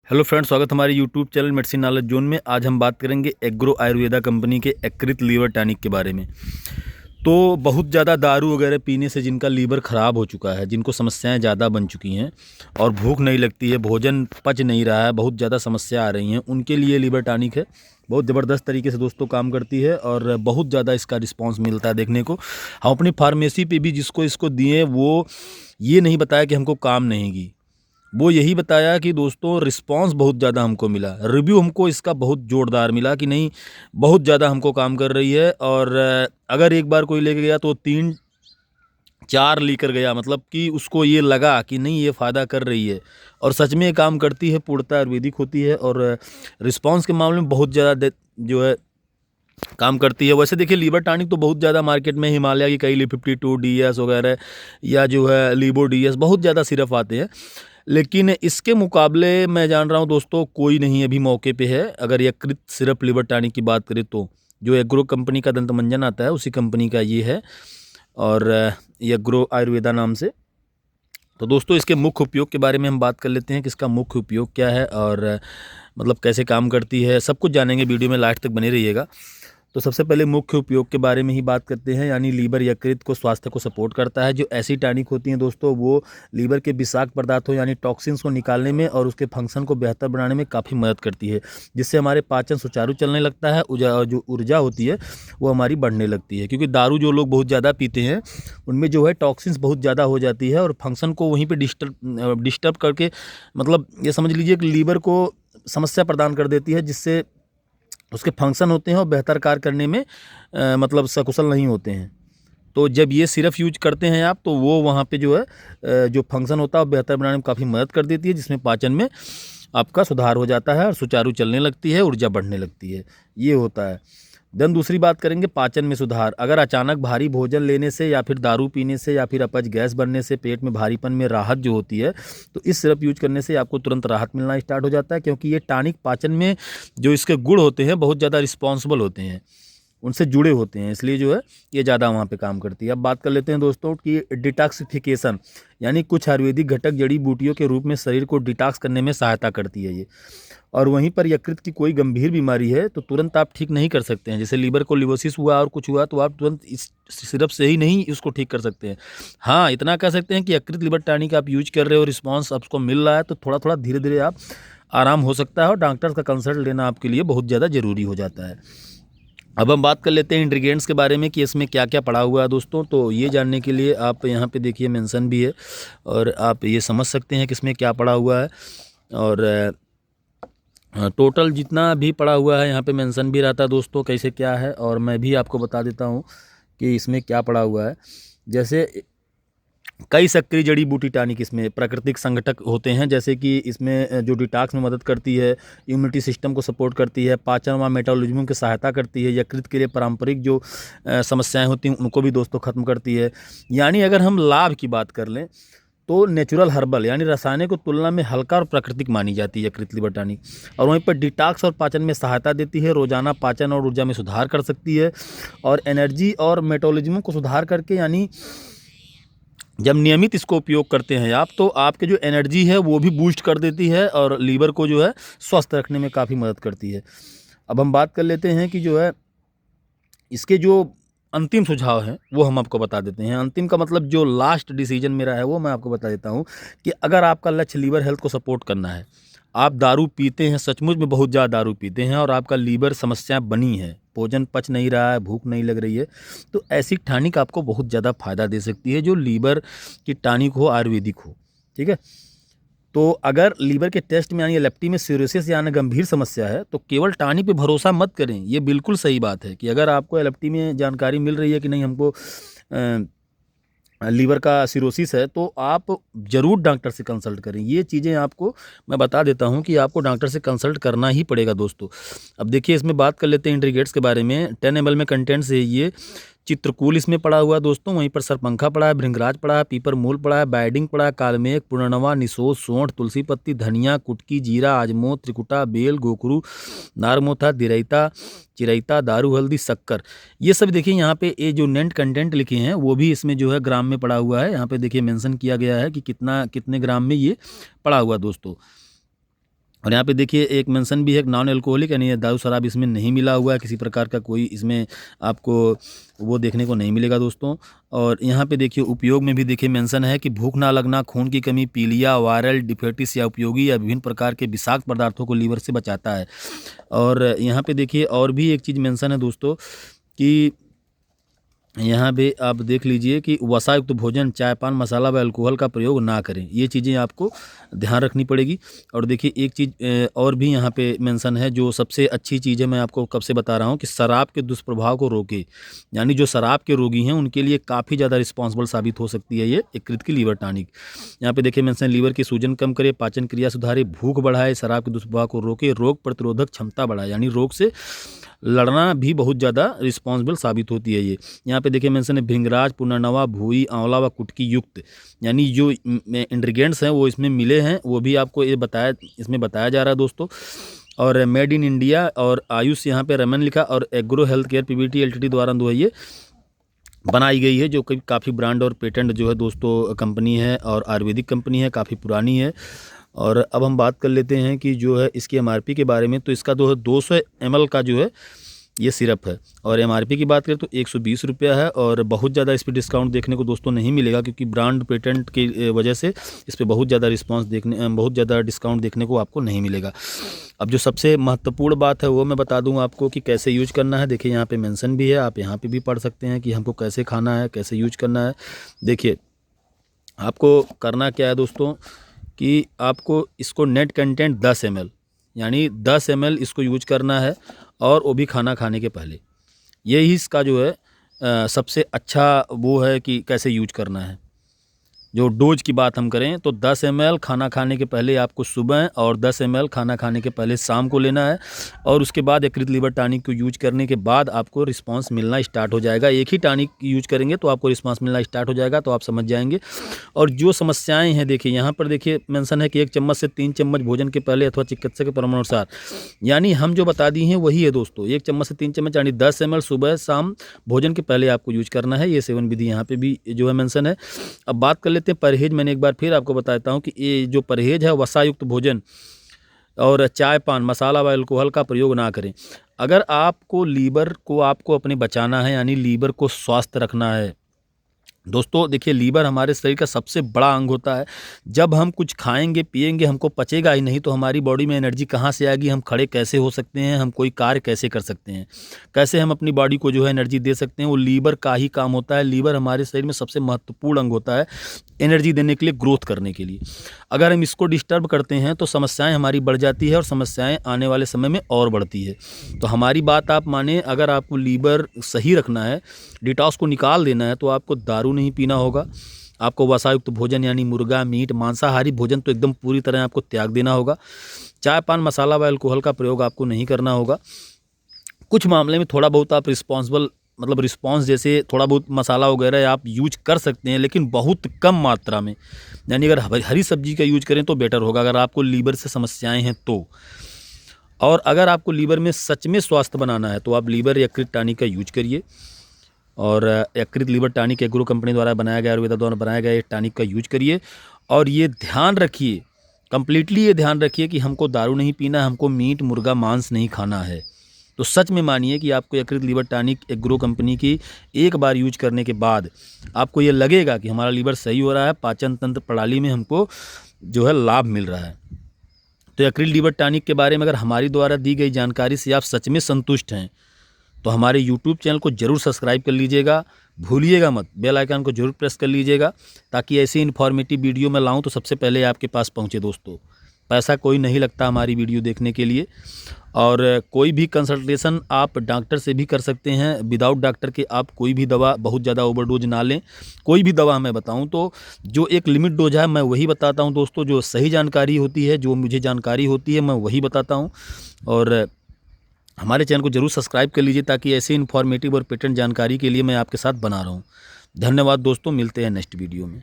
Hello friends, स्वागत हमारे YouTube channel medicine knowledge zone में। आज हम बात करेंगे एग्रो आयुर्वेदा कंपनी के यकृत लीवर टॉनिक के बारे में। तो बहुत ज़्यादा दारू वगैरह पीने से जिनका लीवर ख़राब हो चुका है, जिनको समस्याएं ज़्यादा बन चुकी हैं और भूख नहीं लगती है, भोजन पच नहीं रहा है, बहुत ज़्यादा समस्या आ रही हैं, उनके लिए लीवर टॉनिक है। बहुत ज़बरदस्त तरीके से दोस्तों काम करती है और बहुत ज़्यादा इसका रिस्पांस मिलता है देखने को। हम अपनी फार्मेसी पे भी जिसको इसको दिए, वो ये नहीं बताया कि हमको काम नहीं की, वो यही बताया कि दोस्तों रिस्पांस बहुत ज़्यादा हमको मिला, रिव्यू हमको इसका बहुत ज़ोरदार मिला कि नहीं, बहुत ज़्यादा हमको काम कर रही है। और अगर एक बार कोई लेके गया तो 3-4 लेकर गया, मतलब कि उसको ये लगा कि नहीं ये फ़ायदा कर रही है और सच में काम करती है, पूर्णतः आयुर्वेदिक होती है और रिस्पांस के मामले में बहुत ज़्यादा जो है काम करती है। वैसे देखिए, लीवर टॉनिक तो बहुत ज़्यादा मार्केट में हिमालय की कई Li-52 DS वगैरह या जो है लीवो DS बहुत ज़्यादा सिरप आते हैं, लेकिन इसके मुकाबले मैं जान रहा हूँ दोस्तों कोई नहीं अभी मौके पे है। अगर यकृत सिरप लीवर टॉनिक की बात करें तो जो एग्रो कंपनी का दंतमंजन आता है उसी कंपनी का ये है और एग्रो आयुर्वेदा नाम से। तो दोस्तों इसके मुख्य उपयोग के बारे में हम बात कर लेते हैं कि इसका मुख्य उपयोग क्या है और मतलब कैसे काम करती है, सब कुछ जानेंगे। वीडियो में लास्ट तक बने रहिएगा। तो सबसे पहले मुख्य उपयोग के बारे में ही बात करते हैं, यानी लीवर यकृत को स्वास्थ्य को सपोर्ट करता है। जो ऐसी टॉनिक होती हैं दोस्तों, वो लीवर के विषाक्त पदार्थों यानी टॉक्सिन्स को निकालने में और उसके फंक्शन को बेहतर बनाने में काफ़ी मदद करती है, जिससे हमारे पाचन सुचारू चलने लगता है। जो ऊर्जा होती है वो हमारी बढ़ने लगती है, क्योंकि दारू जो लोग बहुत ज़्यादा पीते हैं उनमें जो है टॉक्सिन्स बहुत ज़्यादा हो जाती है और फंक्शन को वहीं पर डिस्टर्ब करके, मतलब ये समझ लीजिए कि लीवर को समस्या प्रदान कर देती है, जिससे उसके फंक्शन होते हैं और बेहतर कार्य करने में मतलब सकुशल नहीं होते हैं। तो जब ये सिरप यूज करते हैं आप, तो वो वहाँ पे जो है जो फंक्शन होता है वो बेहतर बनाने में काफ़ी मदद कर देती है, जिसमें पाचन में आपका सुधार हो जाता है और सुचारू चलने लगती है, ऊर्जा बढ़ने लगती है, ये होता है। देन दूसरी बात करेंगे पाचन में सुधार। अगर अचानक भारी भोजन लेने से या फिर दारू पीने से या फिर अपच गैस बनने से पेट में भारीपन में राहत जो होती है, तो इस सिरप यूज करने से आपको तुरंत राहत मिलना स्टार्ट हो जाता है, क्योंकि ये टॉनिक पाचन में जो इसके गुण होते हैं बहुत ज़्यादा रिस्पॉन्सिबल होते हैं, उनसे जुड़े होते हैं, इसलिए जो है ये ज़्यादा वहाँ पे काम करती है। अब बात कर लेते हैं दोस्तों कि डिटॉक्सिफिकेशन, यानी कुछ आयुर्वेदिक घटक जड़ी बूटियों के रूप में शरीर को डिटॉक्स करने में सहायता करती है ये। और वहीं पर यकृत की कोई गंभीर बीमारी है तो तुरंत आप ठीक नहीं कर सकते हैं, जैसे लीवर को लिवोसिस हुआ और कुछ हुआ, तो आप तुरंत इस सिरप से ही नहीं इसको ठीक कर सकते हैं। हाँ, इतना कह सकते हैं कि यकृत लीवर टॉनिक आप यूज कर रहे हो, रिस्पॉन्स आपको मिल रहा है, तो थोड़ा थोड़ा धीरे धीरे आप आराम हो सकता है और डॉक्टर का कंसल्ट लेना आपके लिए बहुत ज़्यादा ज़रूरी हो जाता है। अब हम बात कर लेते हैं इंग्रेडिएंट्स के बारे में कि इसमें क्या क्या पड़ा हुआ है दोस्तों। तो ये जानने के लिए आप यहाँ पे देखिए मेंशन भी है और आप ये समझ सकते हैं कि इसमें क्या पड़ा हुआ है। और टोटल जितना भी पड़ा हुआ है यहाँ पे मेंशन भी रहता है दोस्तों कैसे क्या है, और मैं भी आपको बता देता हूँ कि इसमें क्या पड़ा हुआ है। जैसे कई सक्रिय जड़ी बूटी टॉनिक इसमें प्राकृतिक संघटक होते हैं, जैसे कि इसमें जो डिटॉक्स में मदद करती है, इम्यूनिटी सिस्टम को सपोर्ट करती है, पाचन व मेटाबॉलिज्म की सहायता करती है, यकृत के लिए पारंपरिक जो समस्याएं होती हैं उनको भी दोस्तों ख़त्म करती है। यानी अगर हम लाभ की बात कर लें तो नेचुरल हर्बल यानी रासायनिक की तुलना में हल्का और प्राकृतिक मानी जाती है यकृत लीवर टॉनिक। और वहीं पर डिटॉक्स और पाचन में सहायता देती है, रोजाना पाचन और ऊर्जा में सुधार कर सकती है और एनर्जी और मेटाबॉलिज्म को सुधार करके, यानी जब नियमित इसको उपयोग करते हैं आप, तो आपके जो एनर्जी है वो भी बूस्ट कर देती है और लीवर को जो है स्वस्थ रखने में काफ़ी मदद करती है। अब हम बात कर लेते हैं कि जो है इसके जो अंतिम सुझाव हैं वो हम आपको बता देते हैं। अंतिम का मतलब जो लास्ट डिसीजन मेरा है वो मैं आपको बता देता हूँ कि अगर आपका लक्ष्य लीवर हेल्थ को सपोर्ट करना है, आप दारू पीते हैं, सचमुच में बहुत ज़्यादा दारू पीते हैं और आपका लीवर समस्या बनी है, भोजन पच नहीं रहा है, भूख नहीं लग रही है, तो ऐसी टॉनिक आपको बहुत ज़्यादा फ़ायदा दे सकती है, जो लीवर की टॉनिक हो, आयुर्वेदिक हो। ठीक है, तो अगर लीवर के टेस्ट में यानी एलेप्टी में सिरोसिस या अन्य गंभीर समस्या है तो केवल टॉनिक पे भरोसा मत करें। ये बिल्कुल सही बात है कि अगर आपको एलेप्टी में जानकारी मिल रही है कि नहीं हमको लीवर का सिरोसिस है, तो आप ज़रूर डॉक्टर से कंसल्ट करें। ये चीज़ें आपको मैं बता देता हूँ कि आपको डॉक्टर से कंसल्ट करना ही पड़ेगा दोस्तों। अब देखिए इसमें बात कर लेते हैं इंग्रेडिएंट्स के बारे में। 10 ml में कंटेंट्स है ये। चित्रकूल इसमें पड़ा हुआ है दोस्तों, वहीं पर सरपंखा पड़ा है, भृंगराज पड़ा है, पीपर मूल पड़ा है, बाइडिंग पड़ा है, कालमेघ, पुनर्नवा, निशोज, सौंठ, तुलसी पत्ती, धनिया, कुटकी, जीरा, आजमो, त्रिकुटा, बेल, गोखरू, नारमोथा, दिरैता, चिरैता, दारू, हल्दी, शक्कर, ये सब देखिए यहाँ पे ये जो नेट कंटेंट लिखे हैं वो भी इसमें जो है ग्राम में पड़ा हुआ है। यहाँ पे देखिए मेंशन किया गया है कि कितना कितने ग्राम में ये पड़ा हुआ दोस्तों। और यहाँ पे देखिए एक मेंशन भी है नॉन अल्कोहलिक, यानी दारू शराब इसमें नहीं मिला हुआ है, किसी प्रकार का कोई इसमें आपको वो देखने को नहीं मिलेगा दोस्तों। और यहाँ पे देखिए उपयोग में भी देखिए मेंशन है कि भूख ना लगना, खून की कमी, पीलिया, वायरल डिफेटिस या उपयोगी या विभिन्न प्रकार के विषाक्त पदार्थों को लीवर से बचाता है। और यहाँ पे देखिए और भी एक चीज़ मेंशन है दोस्तों कि यहाँ पे आप देख लीजिए कि वसायुक्त भोजन, चाय पान, मसाला व अल्कोहल का प्रयोग ना करें, ये चीज़ें आपको ध्यान रखनी पड़ेगी। और देखिए एक चीज़ और भी यहाँ पे मेंशन है, जो सबसे अच्छी चीज़ है, मैं आपको कब से बता रहा हूँ कि शराब के दुष्प्रभाव को रोके, यानी जो शराब के रोगी हैं उनके लिए काफ़ी ज़्यादा रिस्पॉन्सिबल साबित हो सकती है ये यकृत की लीवर टॉनिक। यहाँ पे देखिए मेंशन लीवर की सूजन कम करे, पाचन क्रिया सुधारे, भूख बढ़ाए, शराब के दुष्प्रभाव को रोके, रोग प्रतिरोधक क्षमता बढ़ाए, यानी रोग से लड़ना भी बहुत ज़्यादा रिस्पॉन्सिबल साबित होती है ये। यहाँ पे देखिए मेंशन है भृंगराज, पुनर्नवा, भूई, आंवला व कुटकी युक्त, यानी जो इंग्रेडिएंट्स हैं वो इसमें मिले हैं, वो भी आपको ये इसमें बताया जा रहा है दोस्तों। और मेड इन इंडिया और आयुष यहाँ पे रमन लिखा, और agro health care Pvt LTD द्वारा जो है ये बनाई गई है, जो कि काफ़ी ब्रांड और पेटेंट जो है दोस्तों कंपनी है और आयुर्वेदिक कंपनी है, काफ़ी पुरानी है। और अब हम बात कर लेते हैं कि जो है इसकी एमआरपी के बारे में। तो इसका जो है 200 ml का जो है ये सिरप है, और एमआरपी की बात करें तो 120 रुपया है। और बहुत ज़्यादा इस पर डिस्काउंट देखने को दोस्तों नहीं मिलेगा, क्योंकि ब्रांड पेटेंट की वजह से इस पर बहुत ज़्यादा बहुत ज़्यादा डिस्काउंट देखने को आपको नहीं मिलेगा। अब जो सबसे महत्वपूर्ण बात है वो मैं बता दूं आपको कि कैसे यूज करना है। देखिए यहाँ पे मेंशन भी है, आप यहाँ पे भी पढ़ सकते हैं कि हमको कैसे खाना है, कैसे यूज करना है। देखिए आपको करना क्या है दोस्तों कि आपको इसको नेट कंटेंट 10 ml, यानी 10 ml इसको यूज करना है, और वो भी खाना खाने के पहले। यही इसका जो है सबसे अच्छा वो है कि कैसे यूज करना है। जो डोज की बात हम करें तो 10 ml खाना खाने के पहले आपको सुबह, और 10 ml खाना खाने के पहले शाम को लेना है। और उसके बाद यकृत लीवर टॉनिक को यूज करने के बाद आपको रिस्पांस मिलना स्टार्ट हो जाएगा। एक ही टॉनिक यूज करेंगे तो आपको रिस्पांस मिलना स्टार्ट हो जाएगा, तो आप समझ जाएंगे। और जो समस्याएं हैं देखिए यहाँ पर देखिए मेंशन है कि 1 चम्मच से 3 चम्मच भोजन के पहले अथवा चिकित्सक के परामर्शानुसार, यानी हम जो बता दी हैं वही है दोस्तों। 1 चम्मच से 3 चम्मच यानी 10 ml सुबह शाम भोजन के पहले आपको यूज करना है। ये सेवन विधि यहाँ पे भी जो है मेंशन है। अब बात कर लेते हैं परहेज। मैंने एक बार फिर आपको बताता हूँ कि ये जो परहेज है, वसायुक्त भोजन और चाय पान, मसाला व अल्कोहल का प्रयोग ना करें। अगर आपको लीवर को आपको अपने बचाना है, यानी लीवर को स्वस्थ रखना है दोस्तों, देखिए लीवर हमारे शरीर का सबसे बड़ा अंग होता है। जब हम कुछ खाएंगे पिएंगे हमको पचेगा ही नहीं, तो हमारी बॉडी में एनर्जी कहाँ से आएगी, हम खड़े कैसे हो सकते हैं, हम कोई कार्य कैसे कर सकते हैं, कैसे हम अपनी बॉडी को जो है एनर्जी दे सकते हैं। वो लीवर का ही काम होता है। लीवर हमारे शरीर में सबसे महत्वपूर्ण अंग होता है एनर्जी देने के लिए, ग्रोथ करने के लिए। अगर हम इसको डिस्टर्ब करते हैं तो समस्याएं हमारी बढ़ जाती है, और समस्याएं आने वाले समय में और बढ़ती है। तो हमारी बात आप माने, अगर आपको लीवर सही रखना है, डिटॉक्स को निकाल देना है, तो आपको दारू नहीं पीना होगा। आपको वसायुक्त भोजन यानी मुर्गा, मीट, मांसाहारी भोजन तो एकदम पूरी तरह आपको त्याग देना होगा। चाय पान, मसाला व अल्कोहल का प्रयोग आपको नहीं करना होगा। कुछ मामले में थोड़ा बहुत आप रिस्पॉन्स जैसे थोड़ा बहुत मसाला वगैरह आप यूज कर सकते हैं, लेकिन बहुत कम मात्रा में। यानी अगर हरी सब्जी का यूज करें तो बेटर होगा, अगर आपको लीवर से समस्याएं हैं तो। और अगर आपको लीवर में सच में स्वास्थ्य बनाना है तो आप लीवर यकृत टॉनिक का यूज करिए। और यकृत लीवर टॉनिक एग्रो कंपनी द्वारा बनाया गया, आयुर्वेदा द्वारा बनाया गया ये टॉनिक का यूज करिए। और ये ध्यान रखिए, कंप्लीटली ये ध्यान रखिए कि हमको दारू नहीं पीना, हमको मीट, मुर्गा, मांस नहीं खाना है। तो सच में मानिए कि आपको यकृत लीवर टॉनिक एग्रो कंपनी की एक बार यूज करने के बाद आपको ये लगेगा कि हमारा लीवर सही हो रहा है, पाचन तंत्र प्रणाली में हमको जो है लाभ मिल रहा है। तो यकृत लीवर टॉनिक के बारे में अगर हमारी द्वारा दी गई जानकारी से आप सच में संतुष्ट हैं तो हमारे YouTube चैनल को जरूर सब्सक्राइब कर लीजिएगा, भूलिएगा मत, बेल आइकन को जरूर प्रेस कर लीजिएगा, ताकि ऐसी इन्फॉर्मेटिव वीडियो मैं लाऊं तो सबसे पहले आपके पास पहुंचे दोस्तों। पैसा कोई नहीं लगता हमारी वीडियो देखने के लिए, और कोई भी कंसल्टेशन आप डॉक्टर से भी कर सकते हैं। विदाउट डॉक्टर के आप कोई भी दवा बहुत ज़्यादा ओवरडोज ना लें। कोई भी दवा मैं बताऊं तो जो एक लिमिट डोज है मैं वही बताता हूं दोस्तों। जो सही जानकारी होती है, जो मुझे जानकारी होती है, मैं वही बताता हूं। और हमारे चैनल को जरूर सब्सक्राइब कर लीजिए, ताकि ऐसे इन्फॉर्मेटिव और पेटेंट जानकारी के लिए मैं आपके साथ बना रहा हूँ। धन्यवाद दोस्तों, मिलते हैं नेक्स्ट वीडियो में।